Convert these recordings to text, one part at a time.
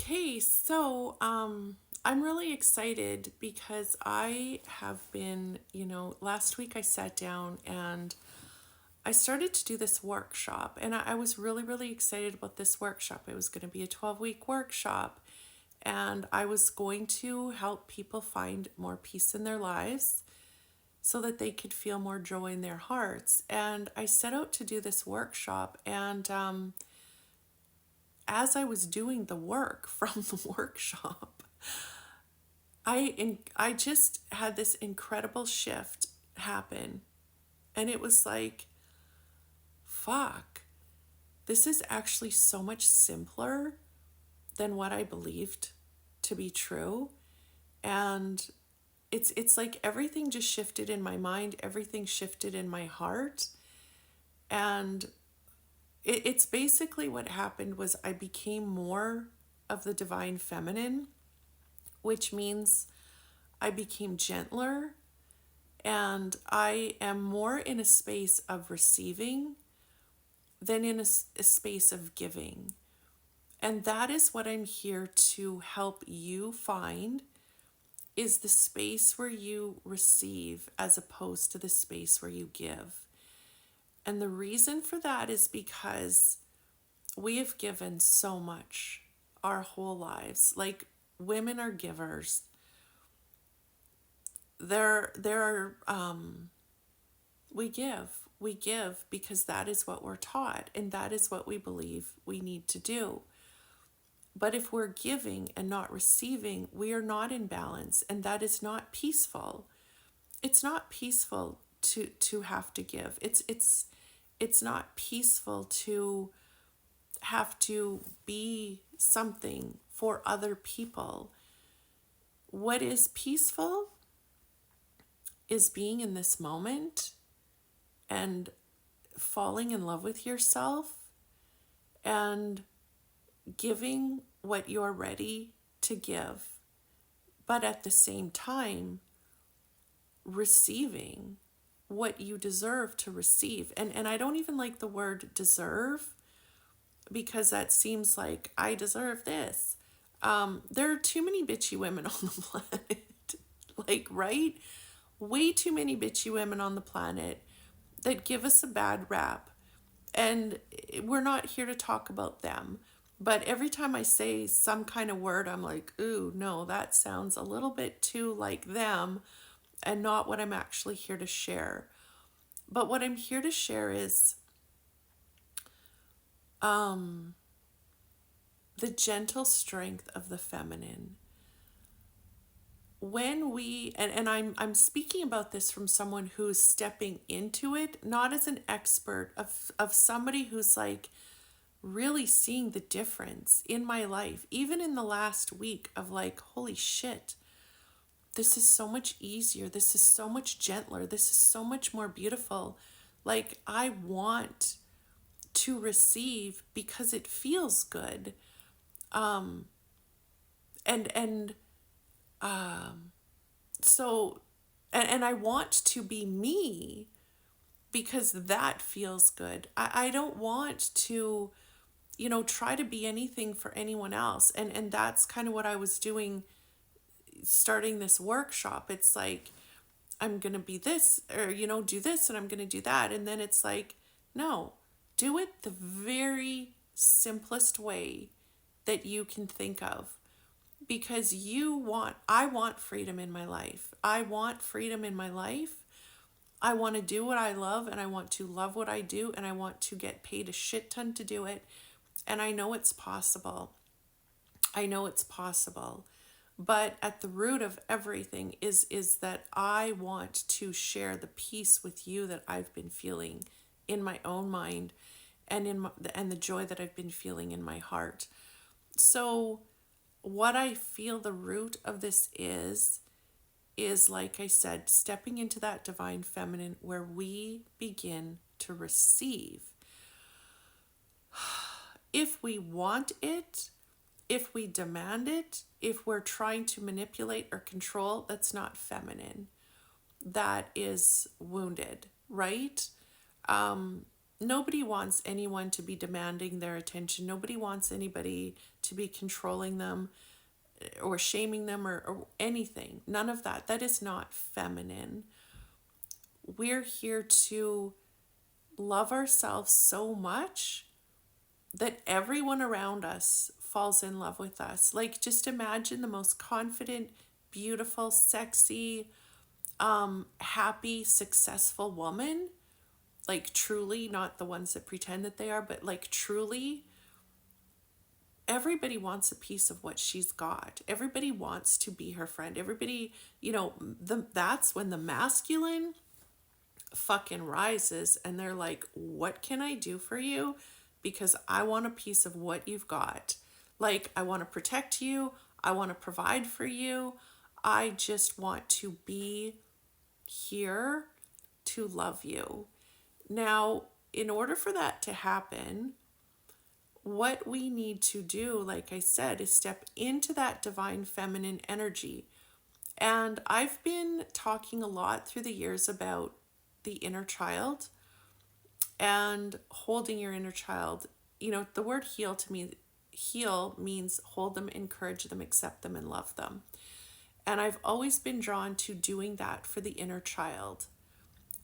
Okay, I'm really excited because I have been, last week I sat down and I started to do this workshop, and I was really, really excited about this workshop. It was going to be a 12-week workshop, and I was going to help people find more peace in their lives so that they could feel more joy in their hearts. And I set out to do this workshop, and as I was doing the work from the workshop, I just had this incredible shift happen, and it was like, fuck, this is actually so much simpler than what I believed to be true. And it's like everything just shifted in my mind, everything shifted in my heart. And it's basically what happened was I became more of the divine feminine, which means I became gentler, and I am more in a space of receiving than in a space of giving. And that is what I'm here to help you find, is the space where you receive as opposed to the space where you give. And the reason for that is because we have given so much our whole lives. Like, women are givers. There are we give because that is what we're taught, and that is what we believe we need to do. But if we're giving and not receiving, we are not in balance, and that is not peaceful. It's not peaceful to have to give. It's not peaceful to have to be something for other people. What is peaceful is being in this moment and falling in love with yourself and giving what you're ready to give, but at the same time, receiving what you deserve to receive. And I don't even like the word deserve, because that seems like I deserve this. There are too many bitchy women on the planet. Like, right? Way too many bitchy women on the planet that give us a bad rap. And we're not here to talk about them. But every time I say some kind of word, I'm like, ooh, no, that sounds a little bit too like them and not what I'm actually here to share. But what I'm here to share is the gentle strength of the feminine. When we and I'm speaking about this from someone who's stepping into it, not as an expert, of somebody who's like really seeing the difference in my life, even in the last week, of like, holy shit, this is so much easier. This is so much gentler. This is so much more beautiful. Like, I want to receive because it feels good. And so, and I want to be me because that feels good. I don't want to, try to be anything for anyone else. And that's kind of what I was doing starting this workshop. It's like, I'm going to be this, or, do this, and I'm going to do that. And then it's like, no, do it the very simplest way that you can think of. Because I want freedom in my life. I want freedom in my life. I want to do what I love, and I want to love what I do, and I want to get paid a shit ton to do it. And I know it's possible. I know it's possible. But at the root of everything is that I want to share the peace with you that I've been feeling in my own mind, and and the joy that I've been feeling in my heart. So what I feel the root of this is, like I said, stepping into that divine feminine where we begin to receive. If we want it, if we demand it, if we're trying to manipulate or control, that's not feminine. That is wounded, right? Nobody wants anyone to be demanding their attention. Nobody wants anybody to be controlling them or shaming them or anything. None of that. That is not feminine. We're here to love ourselves so much that everyone around us falls in love with us. Like, just imagine the most confident, beautiful, sexy, happy, successful woman. Like, truly, not the ones that pretend that they are, but like, truly, everybody wants a piece of what she's got. Everybody wants to be her friend. Everybody, that's when the masculine fucking rises and they're like, what can I do for you? Because I want a piece of what you've got. Like, I want to protect you. I want to provide for you. I just want to be here to love you. Now, in order for that to happen, what we need to do, like I said, is step into that divine feminine energy. And I've been talking a lot through the years about the inner child and holding your inner child. The word heal to me, heal means hold them, encourage them, accept them, and love them. And I've always been drawn to doing that for the inner child.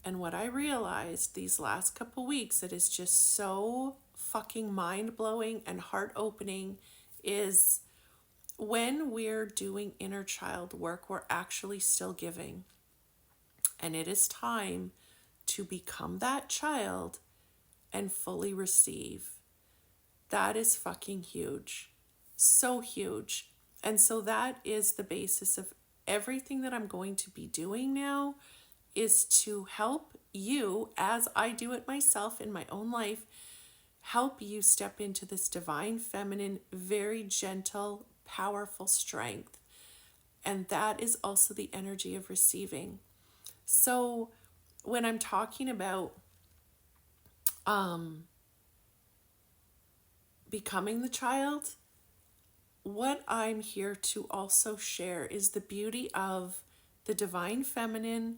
And what I realized these last couple weeks that is just so fucking mind-blowing and heart-opening is when we're doing inner child work, we're actually still giving. And it is time to become that child and fully receive. That is fucking huge. So huge. And so that is the basis of everything that I'm going to be doing now, is to help you, as I do it myself in my own life, help you step into this divine feminine, very gentle, powerful strength. And that is also the energy of receiving. So when I'm talking about becoming the child, what I'm here to also share is the beauty of the divine feminine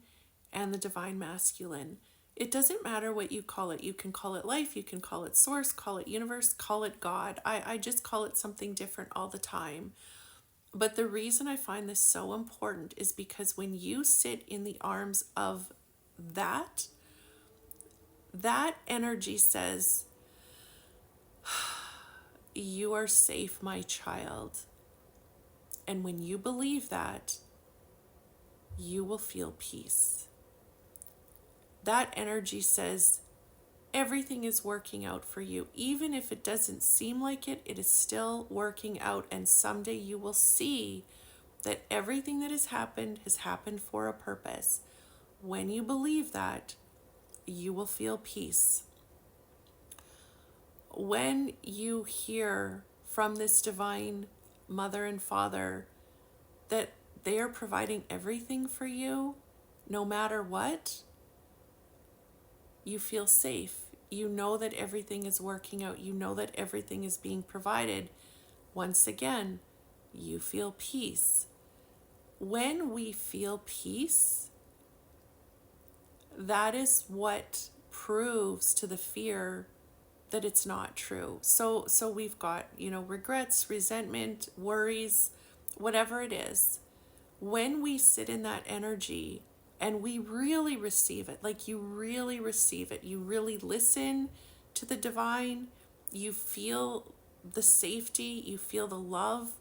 and the divine masculine. It doesn't matter what you call it. You can call it life, you can call it source, call it universe, call it God. I just call it something different all the time. But the reason I find this so important is because when you sit in the arms of that energy says, you are safe, my child. And when you believe that, you will feel peace. That energy says, everything is working out for you. Even if it doesn't seem like it, it is still working out. And someday you will see that everything that has happened for a purpose. When you believe that, you will feel peace. When you hear from this divine mother and father that they are providing everything for you, no matter what, you feel safe. You know that everything is working out. You know that everything is being provided. Once again, you feel peace. When we feel peace, that is what proves to the fear that it's not true. So we've got, regrets, resentment, worries, whatever it is. When we sit in that energy and we really receive it, like you really receive it, you really listen to the divine, you feel the safety, you feel the love,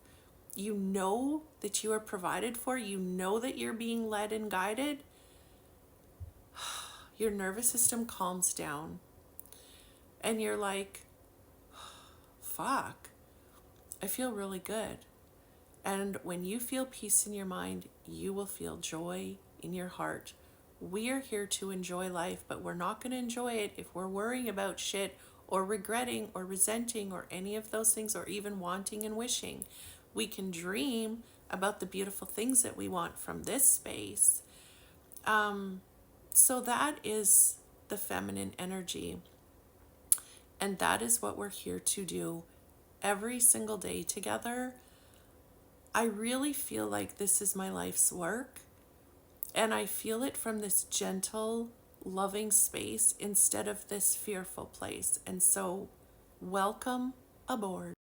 you know that you are provided for, you know that you're being led and guided, your nervous system calms down. And you're like, fuck, I feel really good. And when you feel peace in your mind, you will feel joy in your heart. We are here to enjoy life, but we're not going to enjoy it if we're worrying about shit or regretting or resenting or any of those things, or even wanting and wishing. We can dream about the beautiful things that we want from this space. So that is the feminine energy. And that is what we're here to do every single day together. I really feel like this is my life's work. And I feel it from this gentle loving space instead of this fearful place. And so, welcome aboard.